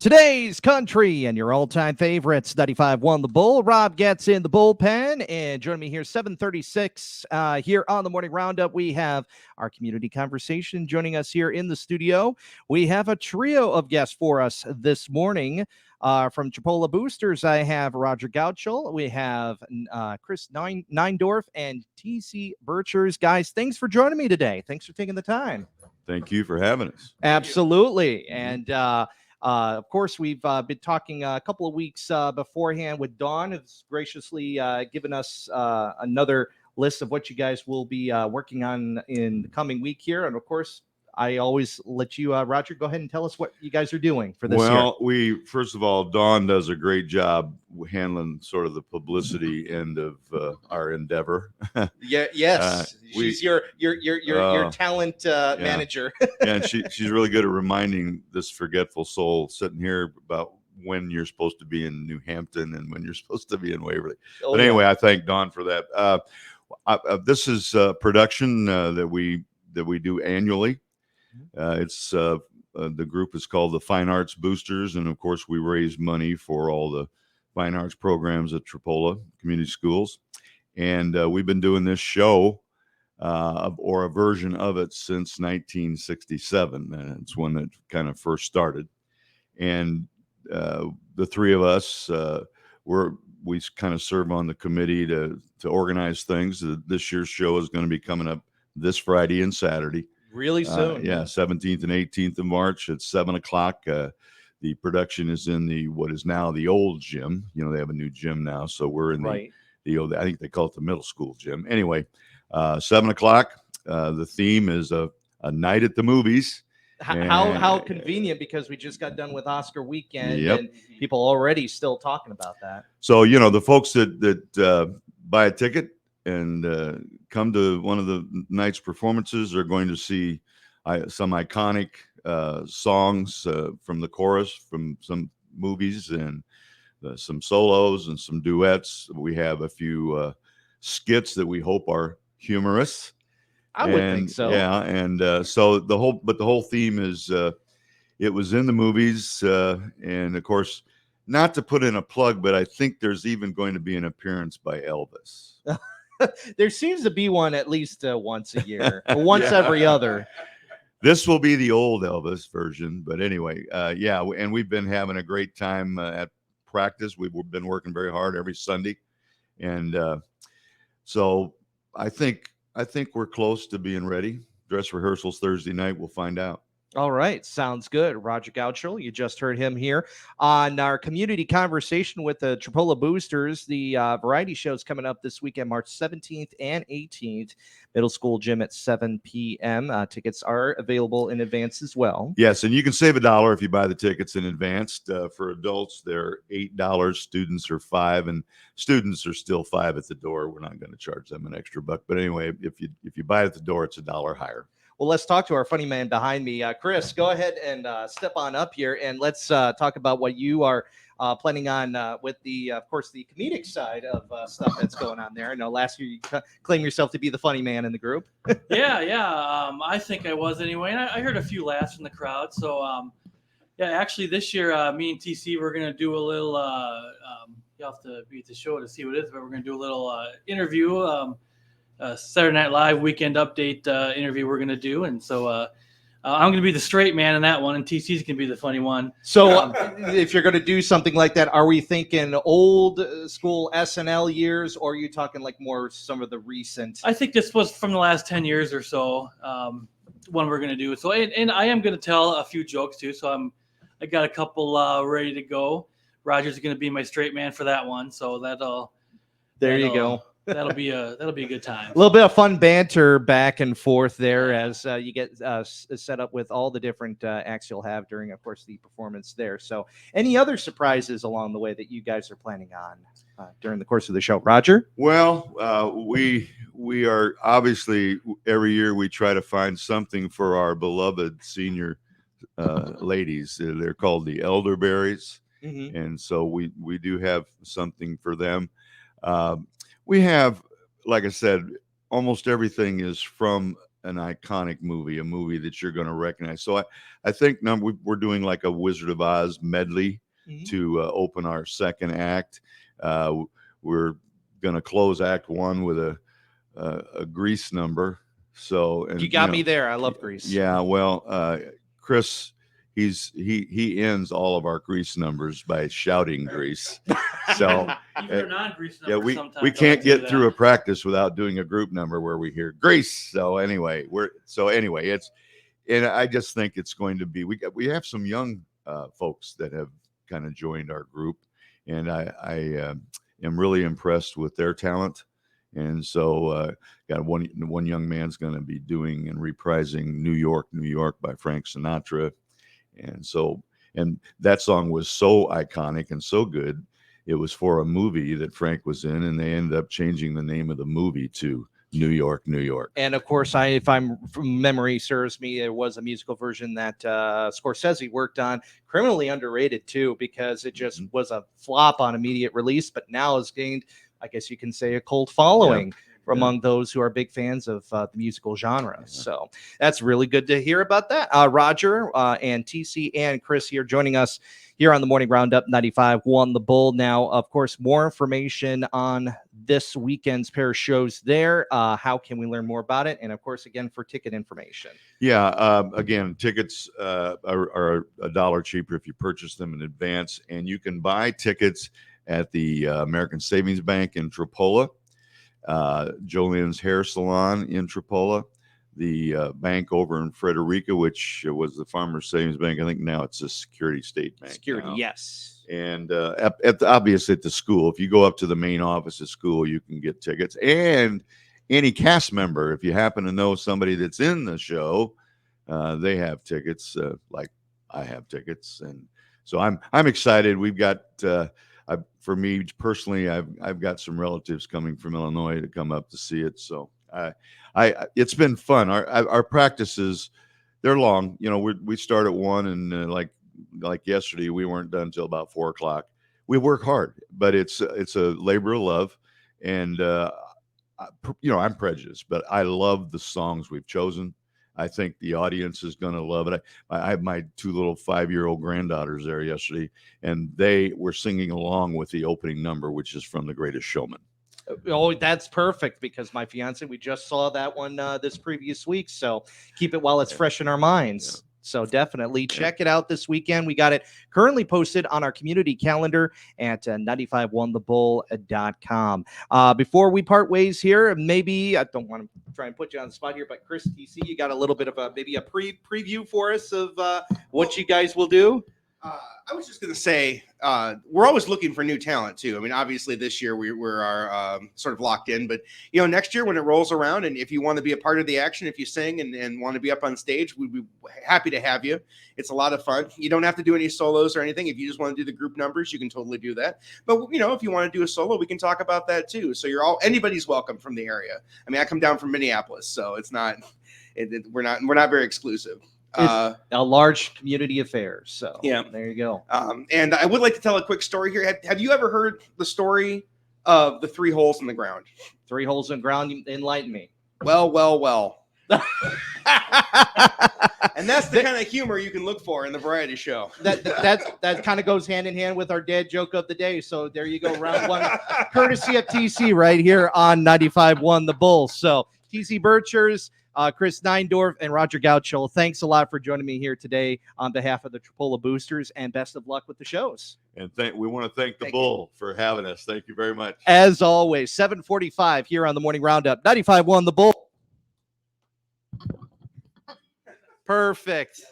Today's country and your all-time favorites, 95.1 The Bull. Rob Getz in the bullpen, and joining me here, 7:36 here on the Morning Roundup. We have our community conversation joining us here in the studio. We have a trio of guests for us this morning. From Tripoli Boosters, I have Roger Goudschall. We have Chris Neuendorf and TC Burchers. Guys, thanks for joining me today. Thanks for taking the time. Thank you for having us. Absolutely. And of course, we've been talking a couple of weeks beforehand with Dawn, who's graciously given us another list of what you guys will be working on in the coming week here. And of course, I always let you, Roger, go ahead and tell us what you guys are doing for this year. First of all, Dawn does a great job handling sort of the publicity end of our endeavor. Yes, she's your talent manager. And she's really good at reminding this forgetful soul sitting here about when you're supposed to be in New Hampton and when you're supposed to be in Waverly. But anyway, I thank Dawn for that. This is production that we do annually. It's the group is called the Fine Arts Boosters, and of course we raise money for all the fine arts programs at Tripoli Community Schools, and we've been doing this show or a version of it since 1967. It's when it kind of first started, and the three of us we kind of serve on the committee to organize things. This year's show is going to be coming up this Friday and Saturday. Really soon. 17th and 18th of March at 7:00. The production is in what is now the old gym. You know, they have a new gym now. So we're in the old, I think they call it the middle school gym. Anyway, 7:00. The theme is a night at the movies. How convenient, because we just got done with Oscar weekend and people already still talking about that. So, you know, the folks that buy a ticket and come to one of the night's performances are going to see some iconic songs from the chorus from some movies, and some solos and some duets. We have a few skits that we hope are humorous. I would think so. Yeah, and so the whole theme is it was in the movies, and of course, not to put in a plug, but I think there's even going to be an appearance by Elvis. There seems to be one at least once a year, or once every other. This will be the old Elvis version, but anyway, and we've been having a great time at practice. We've been working very hard every Sunday, and so I think we're close to being ready. Dress rehearsals Thursday night. We'll find out. All right. Sounds good. Roger Goudschall, you just heard him here on our community conversation with the Tripoli Boosters. The variety show is coming up this weekend, March 17th and 18th. Middle School Gym at 7 p.m. Tickets are available in advance as well. Yes, and you can save $1 if you buy the tickets in advance. For adults, they're $8. Students are $5, and students are still $5 at the door. We're not going to charge them an extra $1. But anyway, if you buy it at the door, it's $1 higher. Well, let's talk to our funny man behind me. Chris, go ahead and step on up here, and let's talk about what you are planning on with of course, the comedic side of stuff that's going on there. I know last year you claimed yourself to be the funny man in the group. Yeah. I think I was anyway. And I heard a few laughs from the crowd. So, actually this year, me and TC, we're going to do a little, you have to be at the show to see what it is, but we're going to do a little interview, Saturday Night Live weekend update interview we're going to do. And so I'm going to be the straight man in that one, and TC's going to be the funny one. So if you're going to do something like that, are we thinking old school SNL years, or are you talking like more some of the recent? I think this was from the last 10 years or so, one we're going to do. So, and I am going to tell a few jokes too. So I got a couple ready to go. Roger's going to be my straight man for that one. So there you go. That'll be a good time. A little bit of fun banter back and forth there as you get set up with all the different acts you'll have during, of course, the performance there. So any other surprises along the way that you guys are planning on during the course of the show? Roger? Well, we are obviously every year we try to find something for our beloved senior ladies. They're called the elderberries. Mm-hmm. And so we do have something for them. We have, like I said, almost everything is from an iconic movie, a movie that you're going to recognize. So I think we're doing like a Wizard of Oz medley to open our second act. We're going to close Act 1 with a Grease number. So and you got me there. I love Grease. Yeah, well, Chris, he ends all of our Grease numbers by shouting Grease. So even a non-Grease number. yeah, sometimes we I can't like to do get through a that. practice without doing a group number where we hear Grease. So anyway, and I just think it's going to be. We have some young folks that have kind of joined our group, and I am really impressed with their talent. And so got one young man's going to be doing and reprising New York, New York by Frank Sinatra. And that song was so iconic and so good. It was for a movie that Frank was in, and they ended up changing the name of the movie to New York, New York. And of course, if I'm from memory serves me, it was a musical version that Scorsese worked on. Criminally underrated too, because it just was a flop on immediate release, but now has gained, I guess you can say, a cult following among those who are big fans of the musical genre. So that's really good to hear about that. Roger and TC and Chris here joining us here on the Morning Roundup 95.1 The Bull. Now, of course, more information on this weekend's pair of shows there. How can we learn more about it? And of course, again, for ticket information. Yeah, again, tickets are $1 cheaper if you purchase them in advance, and you can buy tickets at the American Savings Bank in Tripoli, Jolene's Hair Salon in Tripoli, the bank over in Frederica, which was the Farmers Savings Bank. I think now it's a Security State Bank. Security, now. yes. And obviously at the school, if you go up to the main office of school, you can get tickets. And any cast member, if you happen to know somebody that's in the show, they have tickets, like I have tickets. And so I'm excited. We've got for me personally, I've got some relatives coming from Illinois to come up to see it. So it's been fun. Our practices, they're long. You know, we start at 1, and like yesterday, we weren't done until about 4 o'clock. We work hard, but it's a labor of love. And I'm prejudiced, but I love the songs we've chosen. I think the audience is going to love it. I have my 2 little 5-year-old granddaughters there yesterday, and they were singing along with the opening number, which is from The Greatest Showman. Oh, that's perfect, because my fiance, we just saw that one this previous week. So keep it while it's fresh in our minds. Yeah. So definitely check it out this weekend. We got it currently posted on our community calendar at 951thebull.com. Before we part ways here, maybe I don't want to try and put you on the spot here, but Chris, TC, you got a little bit of maybe a preview for us of what you guys will do? I was just going to say, we're always looking for new talent too. I mean, obviously this year we're sort of locked in, but next year when it rolls around, and if you want to be a part of the action, if you sing and want to be up on stage, we'd be happy to have you. It's a lot of fun. You don't have to do any solos or anything. If you just want to do the group numbers, you can totally do that. But if you want to do a solo, we can talk about that too. So anybody's welcome from the area. I mean, I come down from Minneapolis, so it's not, we're not very exclusive. It's a large community affair. So yeah, there you go. And I would like to tell a quick story here. Have you ever heard the story of the 3 holes in the ground? 3 holes in the ground. Enlighten me. Well. And that's the kind of humor you can look for in the variety show. That kind of goes hand in hand with our dad joke of the day. So there you go, round 1, courtesy of TC right here on 95.1 The Bull. So TC Burchers, Chris Neuendorf, and Roger Goudschall, thanks a lot for joining me here today on behalf of the Tripoli Boosters, and best of luck with the shows. And we want to thank the Bull for having us. Thank you very much. As always, 7:45 here on the Morning Roundup, 95.1 The Bull. Perfect.